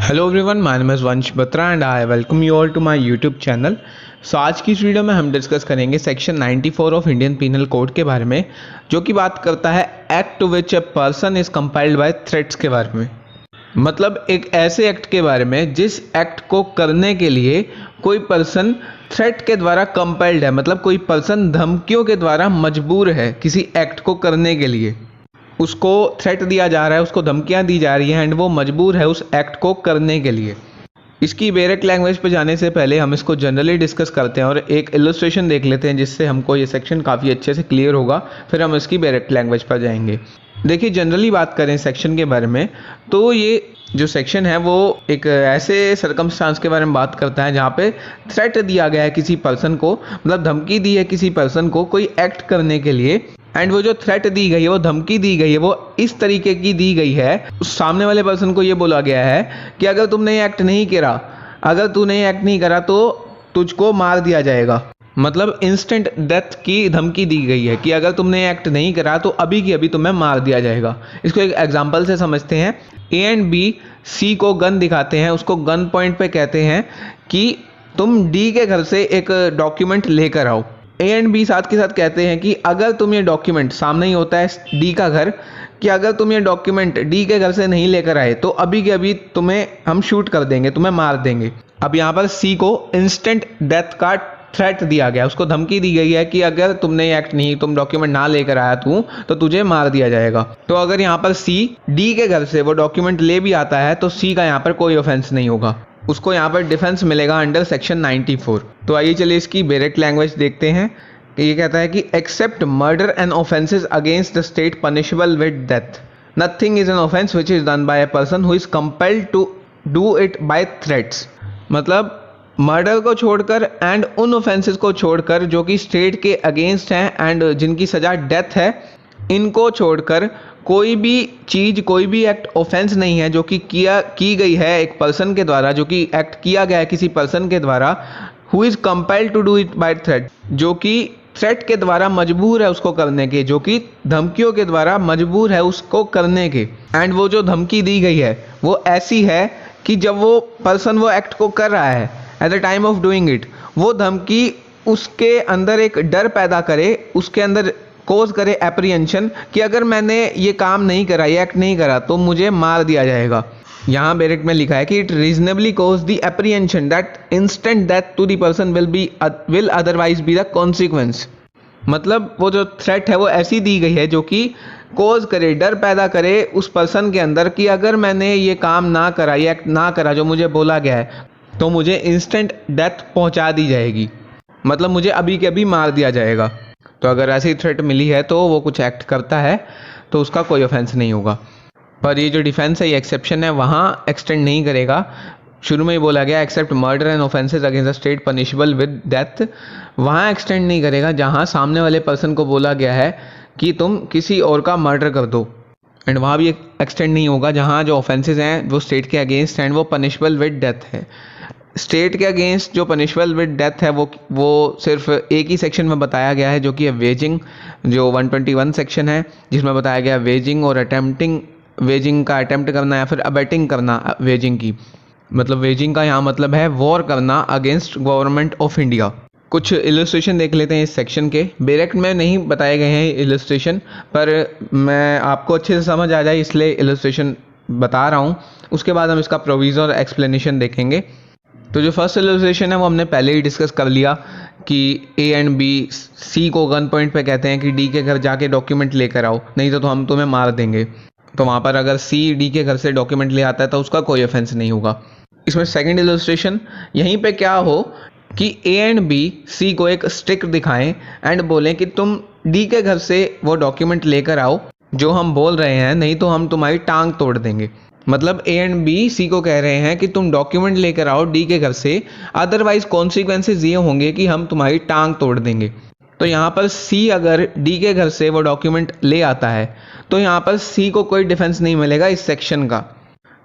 Hello everyone, my name is Vansh Batra and I welcome you all to my YouTube channel. So आज की इस video में हम discuss करेंगे section 94 of Indian penal code के बारे में, जो कि बात करता है act to which a person is compelled by threats के बारे में। मतलब एक ऐसे एक्ट के बारे में जिस एक्ट को करने के लिए कोई पर्सन थ्रेट के द्वारा कंपाइल्ड है, मतलब कोई पर्सन धमकियों के द्वारा मजबूर है किसी एक्ट को करने के लिए। उसको थ्रेट दिया जा रहा है, उसको धमकियां दी जा रही हैं एंड वो मजबूर है उस एक्ट को करने के लिए। इसकी डायरेक्ट लैंग्वेज पे जाने से पहले हम इसको जनरली डिस्कस करते हैं और एक इलस्ट्रेशन देख लेते हैं, जिससे हमको ये सेक्शन काफ़ी अच्छे से क्लियर होगा। फिर हम इसकी डायरेक्ट लैंग्वेज पर जाएंगे। देखिए, जनरली बात करें सेक्शन के बारे में, तो ये जो सेक्शन है वो एक ऐसे सरकमस्टांस के बारे में बात करता है जहाँ पे थ्रेट दिया गया है किसी पर्सन को, मतलब धमकी दी है किसी पर्सन को कोई एक्ट करने के लिए। एंड वो जो थ्रेट दी गई है, वो धमकी दी गई है, वो इस तरीके की दी गई है, उस सामने वाले पर्सन को ये बोला गया है कि अगर तुमने ये एक्ट नहीं करा, अगर तूने ये एक्ट नहीं करा तो तुझको मार दिया जाएगा। मतलब इंस्टेंट डेथ की धमकी दी गई है कि अगर तुमने एक्ट नहीं करा तो अभी की अभी तुम्हें मार दिया जाएगा। इसको एक एग्जांपल से समझते हैं। ए एंड बी सी को गन दिखाते हैं, उसको गन पॉइंट पे कहते हैं कि तुम डी के घर से एक डॉक्यूमेंट लेकर आओ। ए एंड बी साथ के साथ कहते हैं कि अगर तुम ये डॉक्यूमेंट, सामने ही होता है डी का घर, कि अगर तुम ये डॉक्यूमेंट डी के घर से नहीं लेकर आए तो अभी के अभी तुम्हें हम शूट कर देंगे, तुम्हें मार देंगे। अब यहाँ पर सी को इंस्टेंट डेथ का थ्रेट दिया गया, उसको धमकी दी गई है कि अगर तुमने ये एक्ट नहीं, तुम डॉक्यूमेंट ना लेकर आया तो तुझे मार दिया जाएगा। तो अगर यहाँ पर सी डी के घर से वो डॉक्यूमेंट ले भी आता है तो सी का यहाँ पर कोई ऑफेंस नहीं होगा, उसको यहाँ पर डिफेंस मिलेगा अंडर सेक्शन 94। तो आइए चलिए इसकी डायरेक्ट लैंग्वेज देखते हैं। ये कहता है कि except murder and offences against the state punishable with death, nothing is an offence which is done by a person who is compelled to do it by threats. मतलब मर्डर को छोड़कर and उन ऑफेंसेस को छोड़कर जो कि state के against हैं एंड जिनकी सजा डेथ है, इनको छोड़कर कोई भी चीज़, कोई भी एक्ट ऑफेंस नहीं है जो कि की गई है एक पर्सन के द्वारा, जो कि एक्ट किया गया है किसी पर्सन के द्वारा, who is compelled to do it by threat, जो कि थ्रेट के द्वारा मजबूर है उसको करने के, जो कि धमकियों के द्वारा मजबूर है उसको करने के। एंड वो जो धमकी दी गई है वो ऐसी है कि जब वो पर्सन वो एक्ट को कर रहा है, at the time of doing it, वो धमकी उसके अंदर एक डर पैदा करे, उसके अंदर कोज करे एप्रीहेंशन कि अगर मैंने ये काम नहीं करा, ये एक्ट नहीं करा तो मुझे मार दिया जाएगा। यहाँ डायरेक्ट में लिखा है कि it reasonably cause the apprehension that instant death to the person will otherwise be the consequence. मतलब वो जो थ्रेट है वो ऐसी दी गई है जो कि कोज करे, डर पैदा करे उस पर्सन के अंदर कि अगर मैंने ये काम ना करा, ये एक्ट ना करा जो मुझे बोला गया है, तो मुझे इंस्टेंट डेथ पहुंचा दी जाएगी, मतलब मुझे अभी के अभी मार दिया जाएगा। तो अगर ऐसी थ्रेट मिली है तो वो कुछ एक्ट करता है तो उसका कोई ऑफेंस नहीं होगा। पर ये जो डिफेंस है, ये एक्सेप्शन है, वहाँ एक्सटेंड नहीं करेगा। शुरू में ही बोला गया except murder and offences against the state punishable with death, वहाँ एक्सटेंड नहीं करेगा जहाँ सामने वाले पर्सन को बोला गया है कि तुम किसी और का मर्डर कर दो। एंड वहाँ भी एक्सटेंड नहीं होगा जहाँ जो ऑफेंसेस हैं वो स्टेट के अगेंस्ट एंड वो पनिशेबल विद डेथ है। स्टेट के अगेंस्ट जो पनिशेबल विद डेथ है वो सिर्फ एक ही सेक्शन में बताया गया है, जो कि है वेजिंग, जो 121 सेक्शन है, जिसमें बताया गया वेजिंग और अटेम्प्टिंग, वेजिंग का अटेम्प्ट करना या फिर अबेटिंग करना वेजिंग की। मतलब वेजिंग का यहाँ मतलब है वॉर करना अगेंस्ट गवर्नमेंट ऑफ इंडिया। कुछ इलस्ट्रेशन देख लेते हैं इस सेक्शन के। डायरेक्ट में नहीं बताए गए हैं इलस्ट्रेशन, पर मैं आपको अच्छे से समझ आ जाए इसलिए इलस्ट्रेशन बता रहा हूँ। उसके बाद हम इसका प्रोविजन और एक्सप्लेनेशन देखेंगे। तो जो फर्स्ट इलस्ट्रेशन है वो हमने पहले ही डिस्कस कर लिया कि ए एंड बी सी को गन पॉइंट पे कहते हैं कि डी के घर जाके डॉक्यूमेंट लेकर आओ, नहीं तो हम तुम्हें मार देंगे। तो वहाँ पर अगर सी डी के घर से डॉक्यूमेंट ले आता है तो उसका कोई ऑफेंस नहीं होगा। इसमें सेकंड इलस्ट्रेशन यहीं पे क्या हो कि ए एंड बी सी को एक स्टिक दिखाएं एंड बोलें कि तुम डी के घर से वो डॉक्यूमेंट लेकर आओ जो हम बोल रहे हैं, नहीं तो हम तुम्हारी टांग तोड़ देंगे। मतलब ए एंड बी सी को कह रहे हैं कि तुम डॉक्यूमेंट लेकर आओ डी के घर से, अदरवाइज कॉन्सिक्वेंसेज ये होंगे कि हम तुम्हारी टांग तोड़ देंगे। तो यहाँ पर सी अगर डी के घर से वो डॉक्यूमेंट ले आता है तो यहाँ पर सी को कोई डिफेंस नहीं मिलेगा इस सेक्शन का।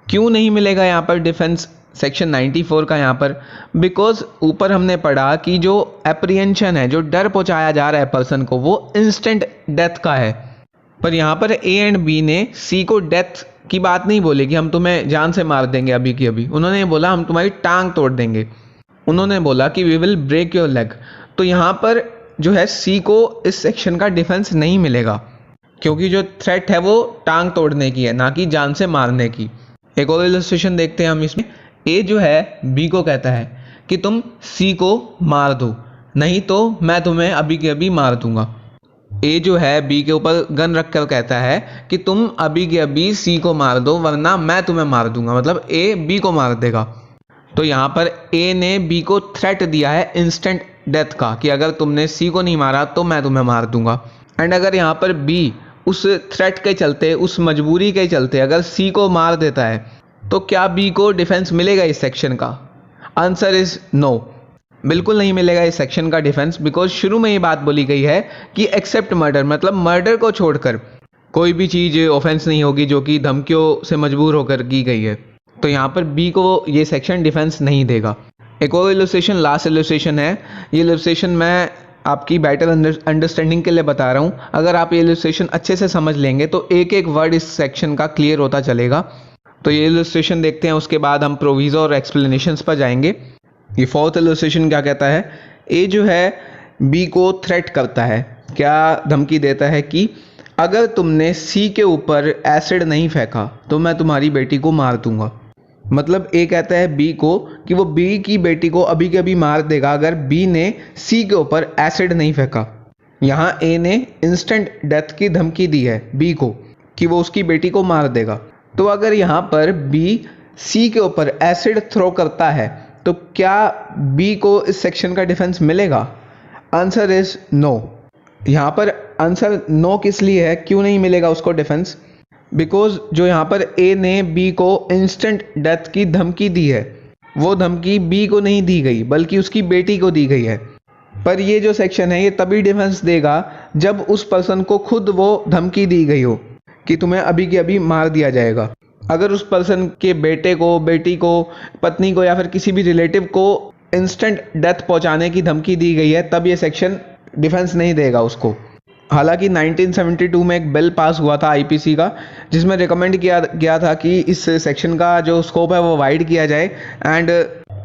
क्यों नहीं मिलेगा यहाँ पर डिफेंस सेक्शन 94 का? यहाँ पर बिकॉज ऊपर हमने पढ़ा कि जो एप्रीहेंशन है, जो डर पहुँचाया जा रहा है पर्सन को, वो इंस्टेंट डेथ का है। पर यहाँ पर ए एंड बी ने सी को डेथ की बात नहीं बोली कि हम तुम्हें जान से मार देंगे अभी की अभी, उन्होंने बोला हम तुम्हारी टांग तोड़ देंगे। उन्होंने बोला कि we will break your leg. तो यहाँ पर जो है सी को इस सेक्शन का डिफेंस नहीं मिलेगा, क्योंकि जो थ्रेट है वो टांग तोड़ने की है, ना कि जान से मारने की। एक और इलस्ट्रेशन देखते हैं हम इसमें। ए जो है बी को कहता है कि तुम सी को मार दो, नहीं तो मैं तुम्हें अभी के अभी मार दूंगा। ए जो है बी के ऊपर गन रखकर कहता है कि तुम अभी के अभी सी को मार दो वरना मैं तुम्हें मार दूंगा, मतलब ए बी को मार देगा। तो यहाँ पर ए ने बी को थ्रेट दिया है इंस्टेंट डेथ का कि अगर तुमने सी को नहीं मारा तो मैं तुम्हें मार दूंगा। एंड अगर यहाँ पर बी उस थ्रेट के चलते, उस मजबूरी के चलते अगर सी को मार देता है तो क्या बी को डिफेंस मिलेगा इस सेक्शन का? आंसर इज नो, बिल्कुल नहीं मिलेगा इस सेक्शन का डिफेंस। बिकॉज शुरू में ये बात बोली गई है कि एक्सेप्ट मर्डर, मतलब मर्डर को छोड़कर कोई भी चीज़ ऑफेंस नहीं होगी जो कि धमकियों से मजबूर होकर की गई है। तो यहाँ पर बी को ये सेक्शन डिफेंस नहीं देगा। एक और इलस्ट्रेशन, लास्ट इलस्ट्रेशन है। ये इलस्ट्रेशन मैं आपकी बेटर अंडरस्टैंडिंग के लिए बता रहा हूँ। अगर आप ये इलस्ट्रेशन अच्छे से समझ लेंगे तो एक एक वर्ड इस सेक्शन का क्लियर होता चलेगा। तो ये इलस्ट्रेशन देखते हैं, उसके बाद हम प्रोविजो और एक्सप्लेनेशंस पर जाएंगे। ये फोर्थ इलस्ट्रेशन क्या कहता है? ए जो है बी को थ्रेट करता है, क्या धमकी देता है कि अगर तुमने सी के ऊपर एसिड नहीं फेंका तो मैं तुम्हारी बेटी को मार दूंगा। मतलब ए कहता है बी को कि वो बी की बेटी को अभी के अभी मार देगा अगर बी ने सी के ऊपर एसिड नहीं फेंका। यहाँ ए ने इंस्टेंट डेथ की धमकी दी है बी को कि वो उसकी बेटी को मार देगा। तो अगर यहाँ पर बी सी के ऊपर एसिड थ्रो करता है तो क्या बी को इस सेक्शन का डिफेंस मिलेगा? Answer is no. यहाँ पर आंसर नो किस लिए है, क्यों नहीं मिलेगा उसको डिफेंस? बिकॉज जो यहाँ पर ए ने बी को इंस्टेंट डेथ की धमकी दी है, वो धमकी बी को नहीं दी गई बल्कि उसकी बेटी को दी गई है। पर ये जो सेक्शन है ये तभी डिफेंस देगा जब उस पर्सन को खुद वो धमकी दी गई हो कि तुम्हें अभी के अभी मार दिया जाएगा। अगर उस पर्सन के बेटे को, बेटी को, पत्नी को या फिर किसी भी रिलेटिव को इंस्टेंट डेथ पहुंचाने की धमकी दी गई है तब ये सेक्शन डिफेंस नहीं देगा उसको। हालांकि 1972 में एक बिल पास हुआ था आईपीसी का, जिसमें रिकमेंड किया गया था कि इस सेक्शन का जो स्कोप है वो वाइड किया जाए एंड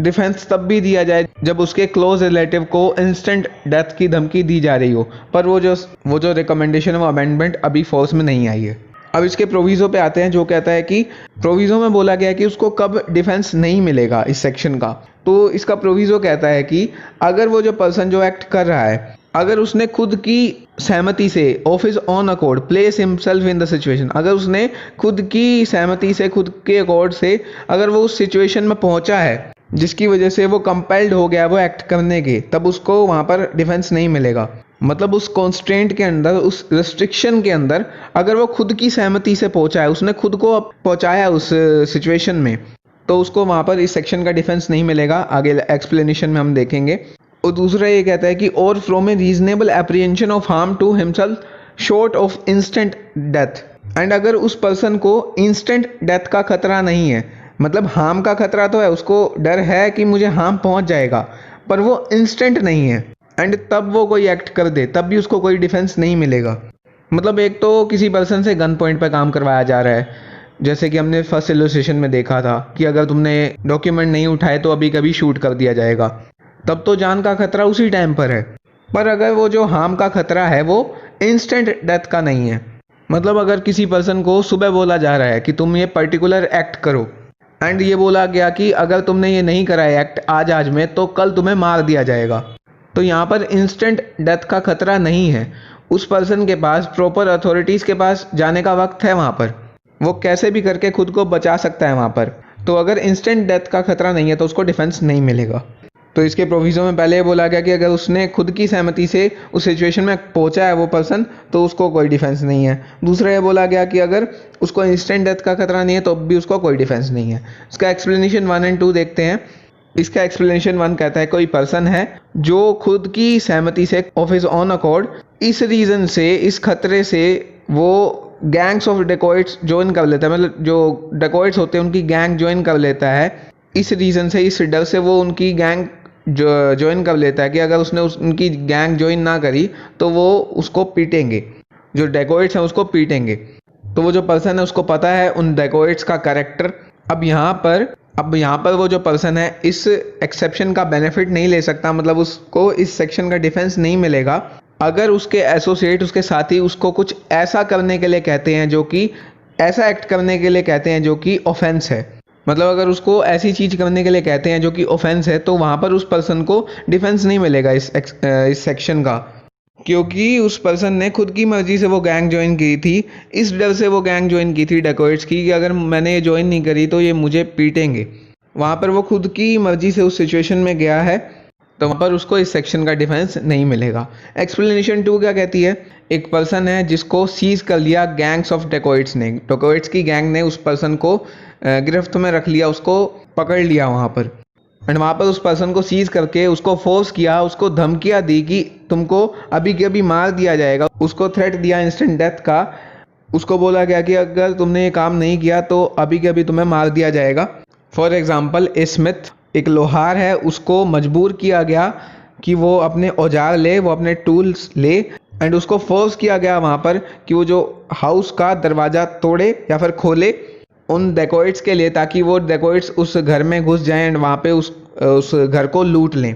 डिफेंस तब भी दिया जाए जब उसके क्लोज रिलेटिव को इंस्टेंट डेथ की धमकी दी जा रही हो। पर वो जो रिकमेंडेशन है वो अमेंडमेंट अभी फोर्स में नहीं आई है। अब इसके प्रोविज़ो पे आते हैं, जो कहता है कि प्रोविज़ो में बोला गया है कि उसको कब डिफेंस नहीं मिलेगा इस सेक्शन का। तो इसका प्रोविज़ो कहता है कि अगर वो जो पर्सन जो एक्ट कर रहा है, अगर उसने खुद की सहमति से of his on accord place himself in the situation, अगर उसने खुद की सहमति से, खुद के अकॉर्ड से अगर वो उस सिचुएशन में पहुंचा है जिसकी वजह से वो कंपेल्ड हो गया वो एक्ट करने के, तब उसको वहाँ पर डिफेंस नहीं मिलेगा। मतलब उस कॉन्स्ट्रेंट के अंदर, उस रिस्ट्रिक्शन के अंदर अगर वो खुद की सहमति से पहुंचा है, उसने खुद को पहुंचाया उस सिचुएशन में, तो उसको वहाँ पर इस सेक्शन का डिफेंस नहीं मिलेगा। आगे एक्सप्लेनेशन में हम देखेंगे। और दूसरा ये कहता है कि और from a reasonable apprehension of harm to himself short of instant death. And अगर उस पर्सन को इंस्टेंट डेथ का खतरा नहीं है, मतलब हार्म का खतरा तो है, उसको डर है कि मुझे हार्म पहुंच जाएगा, पर वो इंस्टेंट नहीं है, एंड तब वो कोई एक्ट कर दे तब भी उसको कोई डिफेंस नहीं मिलेगा। मतलब एक तो किसी पर्सन से गन पॉइंट पर काम करवाया जा रहा है, जैसे कि हमने फर्स्ट इलस्ट्रेशन में देखा था कि अगर तुमने डॉक्यूमेंट नहीं उठाए तो अभी कभी शूट कर दिया जाएगा, तब तो जान का खतरा उसी टाइम पर है। पर अगर वो जो हार्म का खतरा है वो इंस्टेंट डेथ का नहीं है, मतलब अगर किसी पर्सन को सुबह बोला जा रहा है कि तुम ये पर्टिकुलर एक्ट करो, एंड ये बोला गया कि अगर तुमने ये नहीं करा है एक्ट आज में तो कल तुम्हें मार दिया जाएगा, तो यहाँ पर इंस्टेंट डेथ का खतरा नहीं है। उस पर्सन के पास प्रॉपर अथॉरिटीज़ के पास जाने का वक्त है, वहाँ पर वो कैसे भी करके खुद को बचा सकता है वहाँ पर। तो अगर इंस्टेंट डेथ का खतरा नहीं है तो उसको डिफेंस नहीं मिलेगा। तो इसके प्रोविज़ो में पहले ये बोला गया कि अगर उसने खुद की सहमति से उस सिचुएशन में पहुंचा है वो पर्सन, तो उसको कोई डिफेंस नहीं है। दूसरा ये बोला गया कि अगर उसको इंस्टेंट डेथ का खतरा नहीं है तो भी उसको कोई डिफेंस नहीं है। इसका एक्सप्लेनेशन 1 और 2 देखते हैं। इसका एक्सप्लेनेशन 1 कहता है कोई पर्सन है जो खुद की सहमति से ऑफ हिज ऑन अकॉर्ड, इस रीज़न से, इस खतरे से वो गैंग्स ऑफ डेकॉइट्स ज्वाइन कर लेता है, मतलब जो डेकॉइट्स होते हैं उनकी गैंग ज्वाइन कर लेता है। इस रीज़न से, इस डर से वो उनकी गैंग ज्वाइन कर लेता है कि अगर उसने उनकी गैंग ज्वाइन ना करी तो वो उसको पीटेंगे, जो डेकॉइट्स हैं उसको पीटेंगे। तो वो जो पर्सन है उसको पता है उन डेकोइट्स का कैरेक्टर। अब यहाँ पर वो जो पर्सन है इस एक्सेप्शन का बेनिफिट नहीं ले सकता, मतलब उसको इस सेक्शन का डिफेंस नहीं मिलेगा अगर उसके एसोसिएट, उसके साथी उसको कुछ ऐसा करने के लिए कहते हैं जो कि ऐसा एक्ट करने के लिए कहते हैं जो कि ऑफेंस है। मतलब अगर उसको ऐसी चीज़ करने के लिए कहते हैं जो कि ऑफेंस है तो वहाँ पर उस पर्सन को डिफेंस नहीं मिलेगा इस सेक्शन का, क्योंकि उस पर्सन ने खुद की मर्जी से वो गैंग ज्वाइन की थी। इस डर से वो गैंग ज्वाइन की थी डेकोइट्स की कि अगर मैंने ये ज्वाइन नहीं करी तो ये मुझे पीटेंगे। वहाँ पर वो खुद की मर्जी से उस सिचुएशन में गया है, तो वहाँ पर उसको इस सेक्शन का डिफेंस नहीं मिलेगा। एक्सप्लेनेशन 2 क्या कहती है? एक पर्सन है जिसको सीज कर लिया गैंग्स ऑफ डेकोइट्स ने, डेकोइट्स की गैंग ने उस पर्सन को गिरफ्त में रख लिया, उसको पकड़ लिया वहाँ पर, एंड वहाँ पर उस पर्सन को सीज करके उसको फोर्स किया, उसको धमकियाँ दी कि तुमको अभी के अभी मार दिया जाएगा। उसको थ्रेट दिया इंस्टेंट डेथ का। उसको बोला गया कि अगर तुमने ये काम नहीं किया तो अभी के अभी तुम्हें मार दिया जाएगा। फॉर एग्जाम्पल स्मिथ एक लोहार है, उसको मजबूर किया गया कि वो अपने औजार ले, वो अपने टूल्स ले, एंड उसको फोर्स किया गया वहाँ पर कि वो जो हाउस का दरवाज़ा तोड़े या फिर खोले उन डेकोइट्स के लिए, ताकि वो डेकोइट्स उस घर में घुस जाएं एंड वहाँ पे उस घर को लूट लें।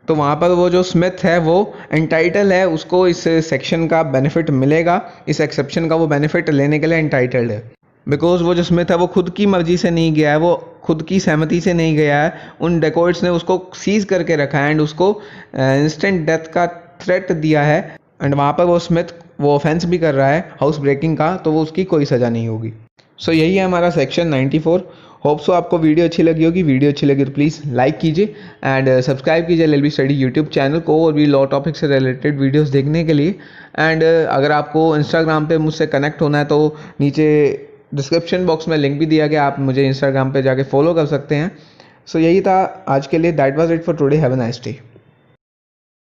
तो वहाँ पर वो जो स्मिथ है वो एंटाइटल है, उसको इस सेक्शन का बेनिफिट मिलेगा, इस एक्सेप्शन का वो बेनिफिट लेने के लिए एंटाइटल्ड है। बिकॉज वो जो स्मिथ है वो खुद की मर्जी से नहीं गया है, वो खुद की सहमति से नहीं गया है, उन डेकोइट्स ने उसको सीज करके रखा है एंड उसको इंस्टेंट डेथ का थ्रेट दिया है, एंड वहाँ पर वो स्मिथ वो ऑफेंस भी कर रहा है हाउस ब्रेकिंग का, तो वो उसकी कोई सज़ा नहीं होगी। सो यही है हमारा सेक्शन 94। होप सो आपको वीडियो अच्छी लगी होगी। वीडियो अच्छी लगी तो प्लीज़ लाइक कीजिए एंड सब्सक्राइब कीजिए LLB स्टडी यूट्यूब चैनल को और भी लॉ टॉपिक से रिलेटेड वीडियोस देखने के लिए। एंड अगर आपको इंस्टाग्राम पे मुझसे कनेक्ट होना है तो नीचे डिस्क्रिप्शन बॉक्स में लिंक भी दिया गया, आप मुझे इंस्टाग्राम पे जाके फॉलो कर सकते हैं। सो यही था आज के लिए। That was it for today. Have a nice day.